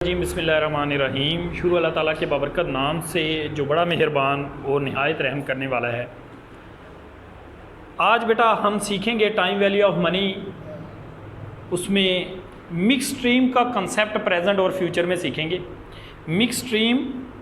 जी बिस्मिल्लाहिर्रहमानिर्रहीम। शुरू अल्लाह ताला के बाबरकत नाम से जो बड़ा मेहरबान और नहायत रहम करने वाला है। आज बेटा हम सीखेंगे टाइम वैल्यू ऑफ मनी। उसमें मिक्स स्ट्रीम का कंसेप्ट प्रेजेंट और फ्यूचर में सीखेंगे। मिक्स स्ट्रीम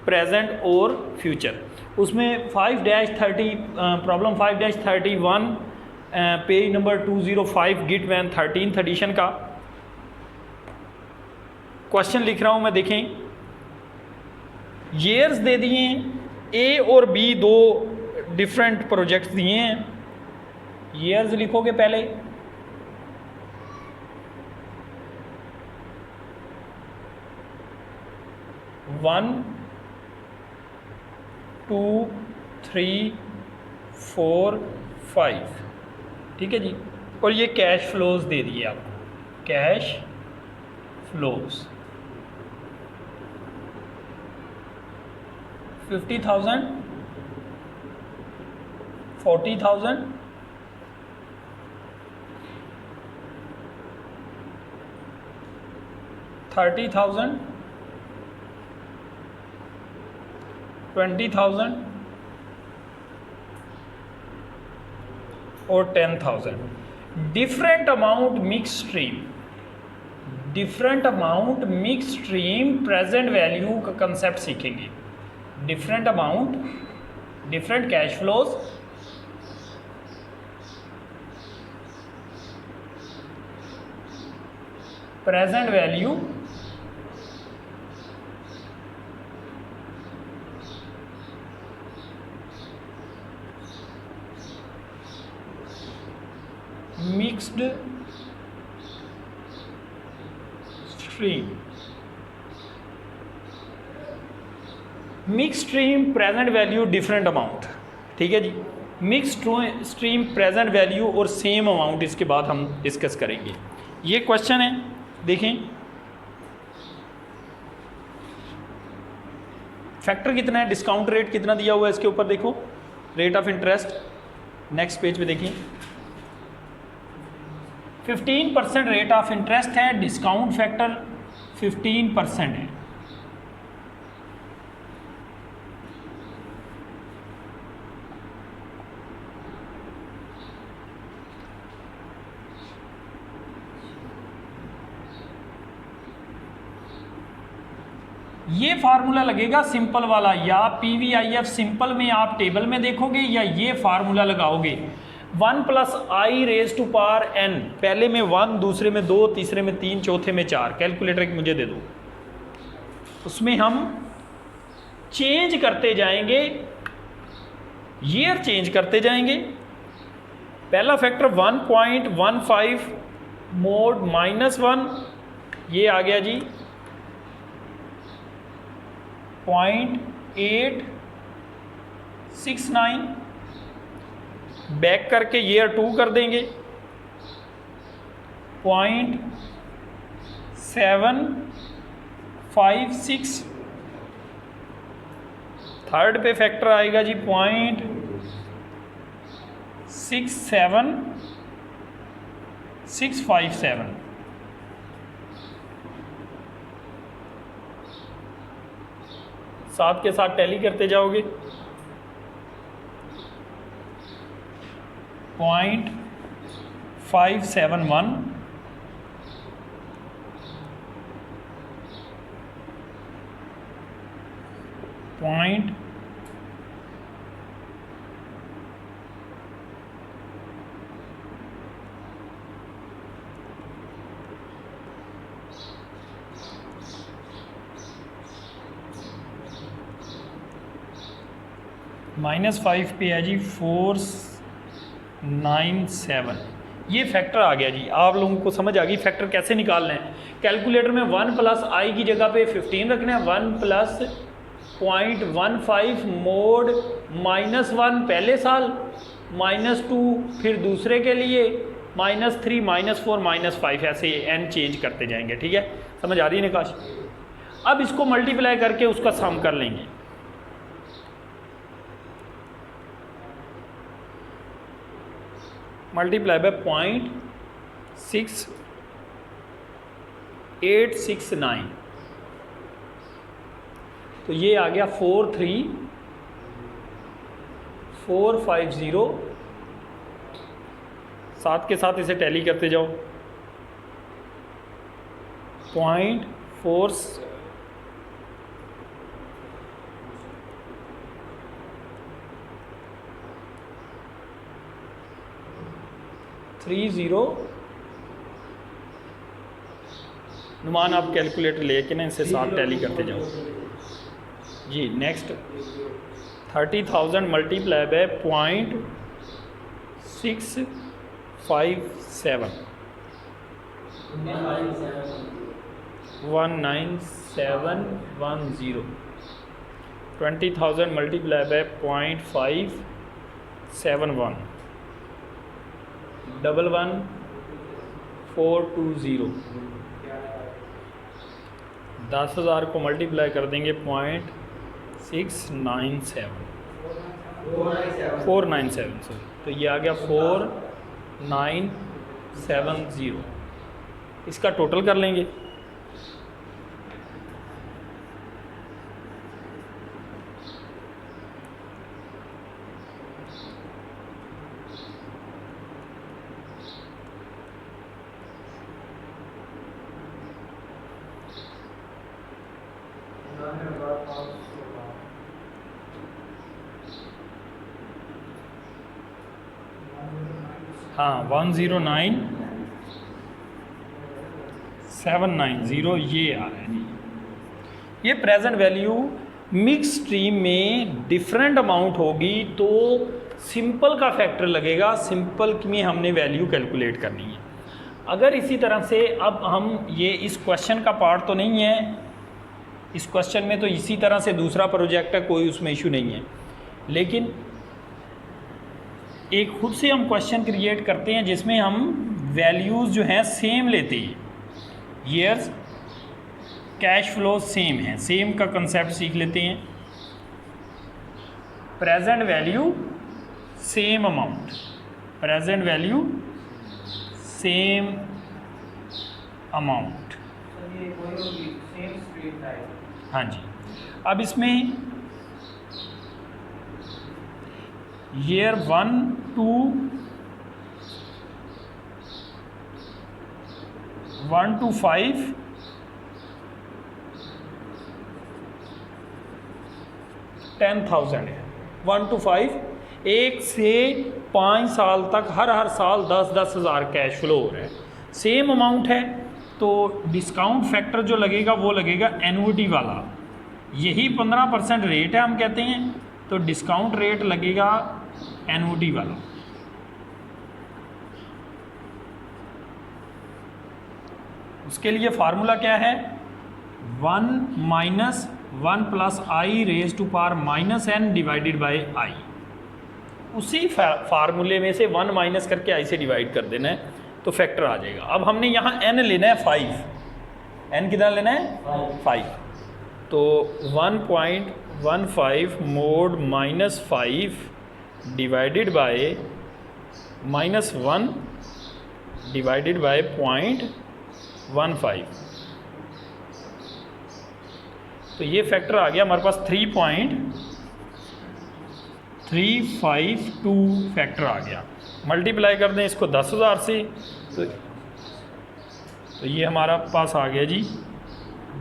प्रेजेंट और फ्यूचर उसमें 5-30 problem 5-31 page number 205 Gitman 13th edition का क्वेश्चन लिख रहा हूँ मैं। देखें, ईयर्स दे दिए, ए और बी दो डिफरेंट प्रोजेक्ट्स दिए हैं। ईयर्स लिखोगे पहले, वन 2 3 4 5, ठीक है जी। और ये कैश फ्लोज दे दिए आपको, कैश फ्लोज 50,000, 40,000, 30,000, 20,000 और 10,000। Different amount mix stream, different amount mix stream present value का कंसेप्ट सीखेंगे। Different amount, different cash flows, present value, mixed stream, mix stream present value different amount, ठीक है जी। मिक्स स्ट्रीम प्रेजेंट वैल्यू और same amount इसके बाद हम discuss करेंगे। ये क्वेश्चन है, देखें फैक्टर कितना है, डिस्काउंट रेट कितना दिया हुआ है इसके ऊपर देखो, rate of interest. Next page पे देखिए, 15% रेट ऑफ इंटरेस्ट है, डिस्काउंट फैक्टर 15% है। ये फार्मूला लगेगा सिंपल वाला, या PVIF सिंपल में आप टेबल में देखोगे या ये फार्मूला लगाओगे 1 + i⁻n। पहले में 1, दूसरे में 2, तीसरे में 3, चौथे में 4। कैलकुलेटर एक मुझे दे दो, उसमें हम चेंज करते जाएंगे, ईयर चेंज करते जाएंगे। पहला फैक्टर 1.15 मोड -1, ये आ गया जी 0.869। बैक करके ईयर 2 कर देंगे 0.756। थर्ड पे फैक्टर आएगा जी 0.67657। साथ के साथ टैली करते जाओगे, 0.571, 0.5 -5 पे है जी 497। ये फैक्टर आ गया जी। आप लोगों को समझ आ गई फैक्टर कैसे निकालना है। कैलकुलेटर में 1 + i की जगह पे 15 रखना है। 1 + 0.15 मोड -1 पहले साल, -2 फिर दूसरे के लिए, -3 -4 -5, ऐसे n चेंज करते जाएंगे, ठीक है। समझ आ रही है निकाश। अब इसको मल्टीप्लाई करके उसका सम कर लेंगे। मल्टीप्लाई बाय 0.6869 तो ये आ गया 43450। साथ के साथ इसे टैली करते जाओ। 0.4 30। नुमान आप कैलकुलेटर लेके ना इनसे साथ टैली करते जाओ जी। Next 30,000 multiply by 0.657 19710। 20,000 multiply by 0.571 11420। 10,000 को मल्टीप्लाई कर देंगे 0.697 497 सॉरी, तो ये आ गया 4970। इसका टोटल कर लेंगे। हाँ 109,790 ये आ रहा है जी। ये प्रेजेंट वैल्यू मिक्स स्ट्रीम में डिफरेंट अमाउंट होगी तो सिंपल का फैक्टर लगेगा। सिंपल में हमने वैल्यू कैलकुलेट करनी है। अगर इसी तरह से अब हम ये इस क्वेश्चन का पार्ट तो नहीं है, इस क्वेश्चन में तो इसी तरह से दूसरा प्रोजेक्ट है, कोई उसमें इशू नहीं है, लेकिन एक खुद से हम क्वेश्चन क्रिएट करते हैं जिसमें हम वैल्यूज़ जो हैं सेम लेते हैं। ईयर्स कैश फ्लो सेम है, सेम का कंसेप्ट सीख लेते हैं। Present value same amount, present value same amount. हाँ जी। अब इसमें ईयर 1 to 5 10,000 है। 1 to 5 1 से 5 साल तक हर साल 10-10 हज़ार कैश फ्लो हो रहा है, सेम अमाउंट है। तो डिस्काउंट फैक्टर जो लगेगा वो लगेगा एन्युटी वाला। यही 15% रेट है हम कहते हैं, तो डिस्काउंट रेट लगेगा एन्युटी वाला। उसके लिए फार्मूला क्या है? 1 minus 1 plus i raise to power minus n divided by i. उसी फार्मूले में से 1 माइनस करके आई से डिवाइड कर देना है तो फैक्टर आ जाएगा। अब हमने यहाँ n लेना है 5, n कितना लेना है 5, तो 1.15 mode minus 5 divided by -1 divided by 0.15, तो ये फैक्टर आ गया हमारे पास 3.352 फैक्टर आ गया। मल्टीप्लाई कर दें इसको 10,000 से तो ये हमारा पास आ गया जी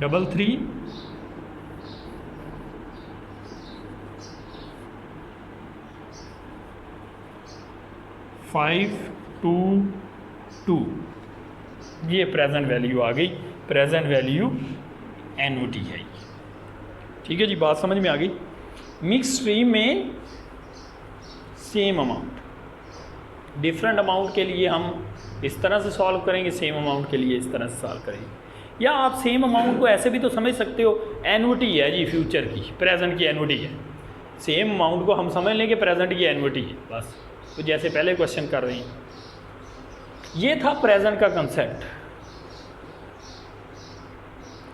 33,522। ये प्रेजेंट वैल्यू आ गई, प्रेजेंट वैल्यू एन्युटी है। ठीक है जी, बात समझ में आ गई। मिक्स स्ट्रीम में सेम अमाउंट, डिफरेंट अमाउंट के लिए हम इस तरह से सॉल्व करेंगे, सेम अमाउंट के लिए इस तरह से सॉल्व करेंगे। या आप सेम अमाउंट को ऐसे भी तो समझ सकते हो, एन्युटी है जी फ्यूचर की, प्रेजेंट की एन्युटी है। सेम अमाउंट को हम समझ लेंगे प्रेजेंट की एन्युटी है बस। तो जैसे पहले क्वेश्चन कर रहे हैं, ये था प्रेजेंट का कंसेप्ट।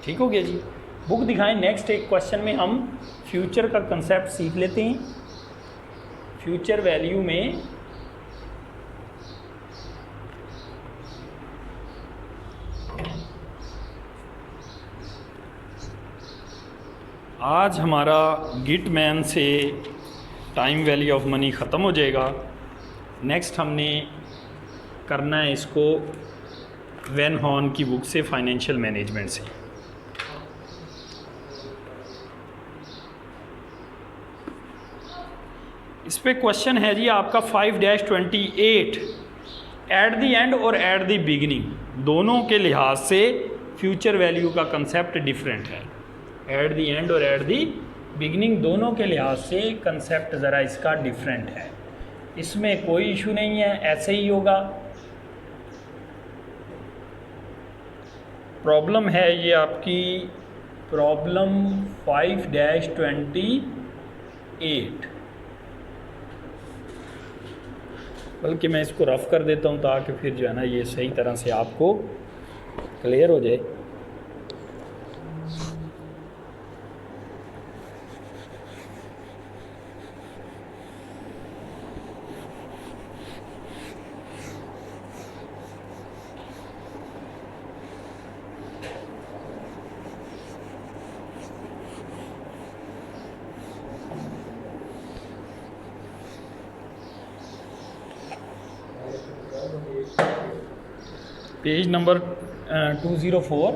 ठीक हो गया जी। बुक दिखाएं। नेक्स्ट एक क्वेश्चन में हम फ्यूचर का कंसेप्ट सीख लेते हैं। फ्यूचर वैल्यू में आज हमारा गिट मैन से टाइम वैल्यू ऑफ मनी ख़त्म हो जाएगा। नेक्स्ट हमने करना है इसको वैन हॉर्न की बुक से, फाइनेंशियल मैनेजमेंट से। इस पे क्वेश्चन है जी आपका 5-28 एट द एंड और एट द बिगिनिंग दोनों के लिहाज से फ्यूचर वैल्यू का कंसेप्ट डिफरेंट है। एट द एंड और एट द बिगिनिंग दोनों के लिहाज से कंसेप्ट ज़रा इसका डिफरेंट है। इसमें कोई इशू नहीं है, ऐसे ही होगा। प्रॉब्लम है ये आपकी प्रॉब्लम 5-28, बल्कि मैं इसको रफ़ कर देता हूँ ताकि फिर जो है ना ये सही तरह से आपको क्लियर हो जाए। Page number 204।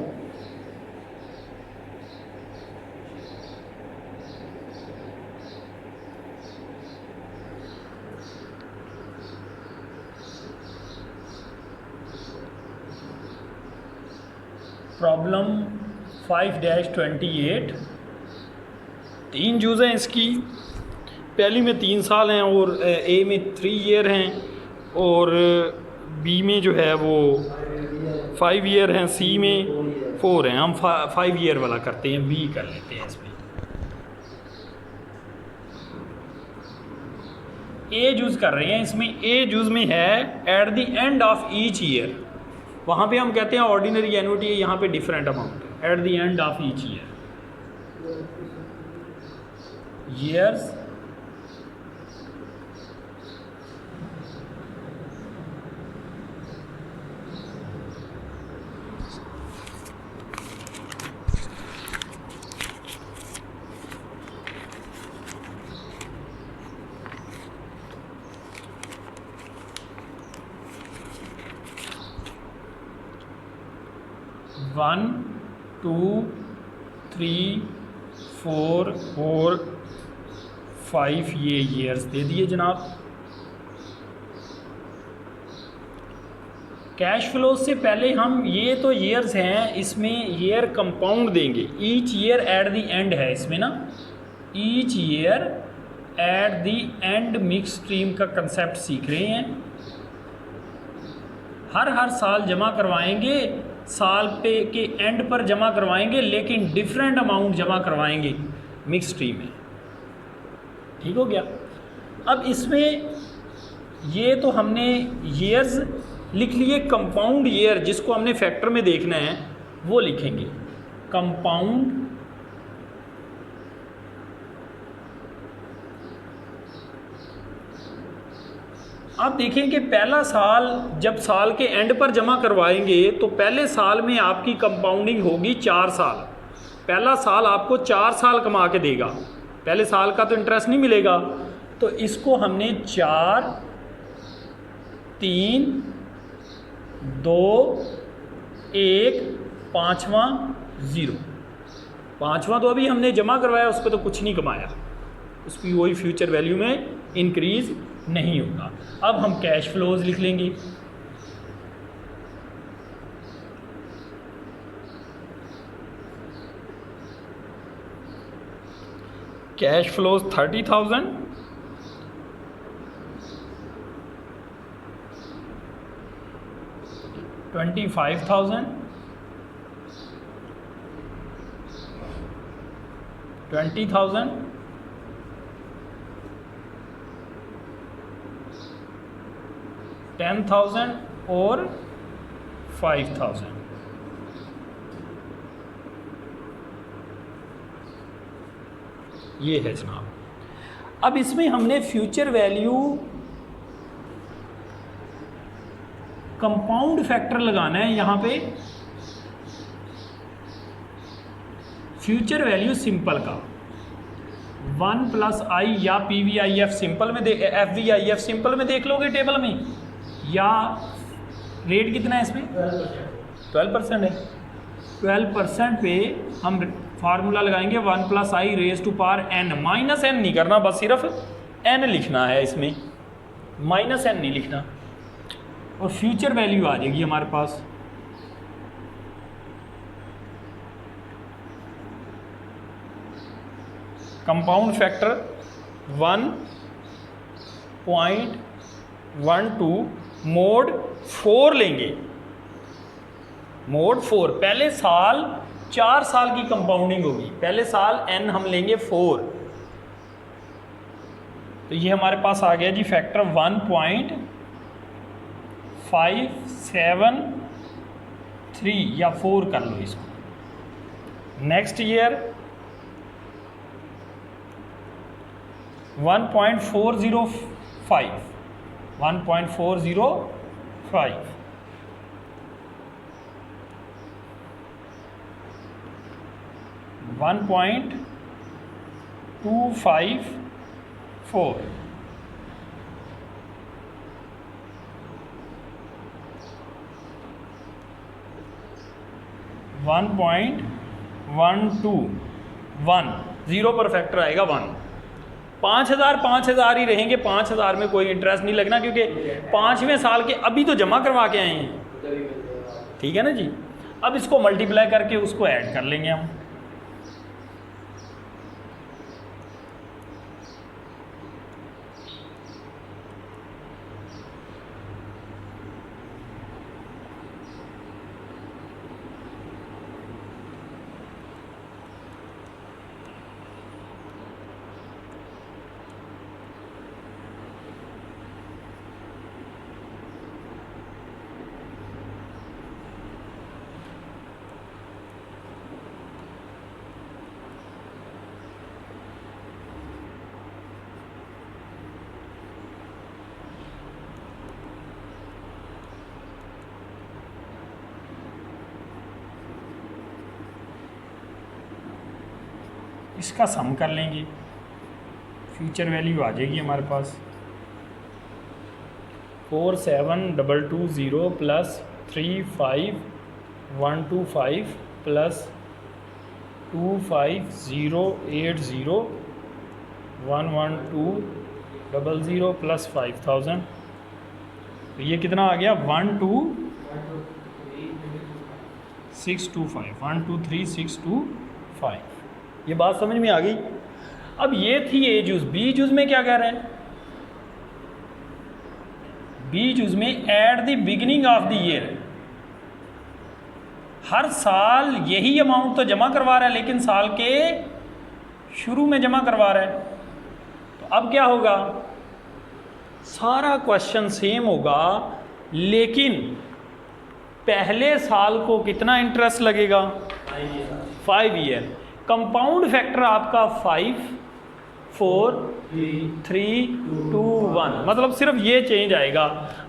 प्रॉब्लम 5-28 तीन जूज़ हैं इसकी। पहली में 3 साल हैं और ए में 3 ईयर हैं और बी में जो है वो 5 ईयर हैं, सी में 4 हैं। हम 5 ईयर वाला करते हैं, बी कर लेते हैं इसमें। ए जूज़ कर रहे हैं इसमें। ए जूज़ में है at the end of each year, वहाँ पे हम कहते हैं ऑर्डिनरी एन्युटी, यहाँ पे डिफरेंट अमाउंट है। At the end of each year years one 2 3 4 और 5 ये ईयर्स दे दिए जनाब। कैश फ्लो से पहले हम ये तो ईयर्स हैं, इसमें ईयर कंपाउंड देंगे। Each year at the end है इसमें ना, each year at the end mix stream का कंसेप्ट सीख रहे हैं। हर साल जमा करवाएंगे, साल पे के एंड पर जमा करवाएंगे, लेकिन डिफरेंट अमाउंट जमा करवाएंगे मिक्स स्ट्रीम में। ठीक हो गया। अब इसमें ये तो हमने ईयर्स लिख लिए। कंपाउंड ईयर जिसको हमने फैक्टर में देखना है वो लिखेंगे कंपाउंड आप देखें कि पहला साल जब साल के एंड पर जमा करवाएंगे तो पहले साल में आपकी कंपाउंडिंग होगी 4 साल। पहला साल आपको 4 साल कमा के देगा, पहले साल का तो इंटरेस्ट नहीं मिलेगा। तो इसको हमने 4 3 2 1 5वां 0। 5वां तो अभी हमने जमा करवाया, उस पर तो कुछ नहीं कमाया, उसकी वही फ्यूचर वैल्यू में इंक्रीज नहीं होगा। अब हम कैश फ्लोज लिख लेंगे। कैश फ्लोज 30,000, 25,000, 20,000, 10,000 और 5,000। ये है जनाब। अब इसमें हमने फ्यूचर वैल्यू कंपाउंड फैक्टर लगाना है। यहाँ पे फ्यूचर वैल्यू सिंपल का 1 प्लस आई या P V I F simple में F V I F simple में देख लोगे टेबल में, या रेट कितना है इसमें 12% है। 12% पे हम फार्मूला लगाएंगे 1 plus i raise to power n, minus n नहीं करना, बस सिर्फ एन लिखना है, इसमें माइनस एन नहीं लिखना, और फ्यूचर वैल्यू आ जाएगी हमारे पास। कंपाउंड फैक्टर 1.12 मोड 4 लेंगे, मोड 4, पहले साल 4 साल की कंपाउंडिंग होगी, पहले साल n हम लेंगे 4, तो ये हमारे पास आ गया जी फैक्टर 1.573 या 4 कर लो इसको। नेक्स्ट ईयर 1.405 1.254 1.121 0 पर फैक्टर आएगा 1। 5,000 ही रहेंगे, 5,000 में कोई इंटरेस्ट नहीं लगना, क्योंकि 5वें साल के अभी तो जमा करवा के आए हैं, ठीक है ना जी। अब इसको मल्टीप्लाई करके उसको ऐड कर लेंगे हम। इसका सम कर लेंगे, फ्यूचर वैल्यू आ जाएगी हमारे पास 47,220 प्लस 35,125 प्लस 25,080,112,00 प्लस 5,000, तो ये कितना आ गया 123,625 ये बात समझ में आ गई। अब ये थी ए जूस, बी जूस में क्या कह रहे हैं, बी जूस में at the beginning of the year, हर साल यही अमाउंट तो जमा करवा रहा है, लेकिन साल के शुरू में जमा करवा रहा है। तो अब क्या होगा, सारा क्वेश्चन सेम होगा, लेकिन पहले साल को कितना इंटरेस्ट लगेगा 5 ईयर। कंपाउंड फैक्टर आपका 5, 4, 3, 2, 1, मतलब सिर्फ ये चेंज आएगा।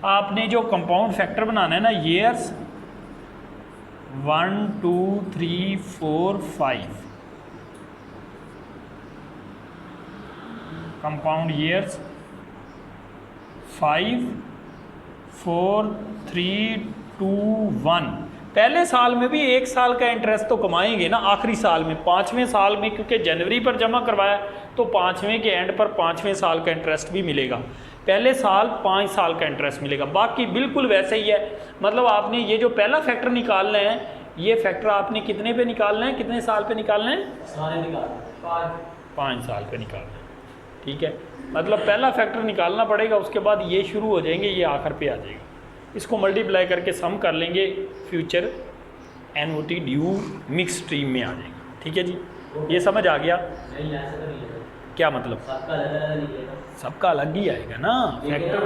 आपने जो कंपाउंड फैक्टर बनाना है ना, ईयर्स 1, 2, 3, 4, 5, कंपाउंड ईयर्स 5, 4, 3, 2, 1। पहले साल में भी 1 साल का इंटरेस्ट तो कमाएंगे ना, आखिरी साल में 5वें साल में, क्योंकि जनवरी पर जमा करवाया तो 5वें के एंड पर 5वें साल का इंटरेस्ट भी मिलेगा। पहले साल 5 साल का इंटरेस्ट मिलेगा, बाकी बिल्कुल वैसे ही है। मतलब आपने ये जो पहला फैक्टर निकालना है, ये फैक्टर आपने कितने पे निकालना है, कितने साल पे निकालना है, 5 साल पे निकालना है, ठीक है। मतलब पहला फैक्टर निकालना पड़ेगा, उसके बाद ये शुरू हो जाएंगे, ये आखिर पे आ जाएगा। इसको मल्टीप्लाई करके सम कर लेंगे, future NOT due mix stream में आ जाएगा, ठीक है जी। ये समझ आ गया क्या मतलब, सबका अलग ही आएगा ना फैक्टर।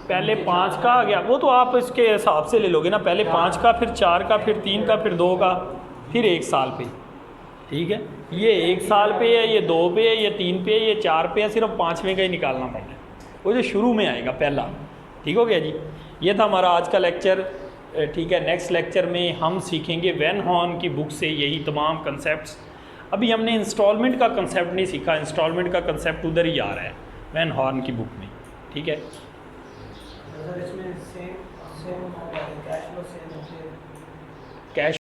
पहले 5 का आ गया, वो तो आप इसके हिसाब से ले लोगे ना, पहले 5 का, फिर 4 का, फिर 3 का, फिर 2 का, फिर 1 साल पे, ठीक है। ये 1 साल पे है, ये 2 पे है, ये 3 पे है, ये 4 पे है, सिर्फ 5वें का ही निकालना पड़ता है, वो जो शुरू में आएगा पहला, ठीक हो गया जी। ये था हमारा आज का लेक्चर, ठीक है। नेक्स्ट लेक्चर में हम सीखेंगे वैन हॉर्न की बुक से यही तमाम कंसेप्ट्स। अभी हमने इंस्टॉलमेंट का कंसेप्ट नहीं सीखा, इंस्टॉलमेंट का कंसेप्ट उधर ही आ रहा है वैन हॉर्न की बुक में, ठीक है। इसमें same cash flow same cash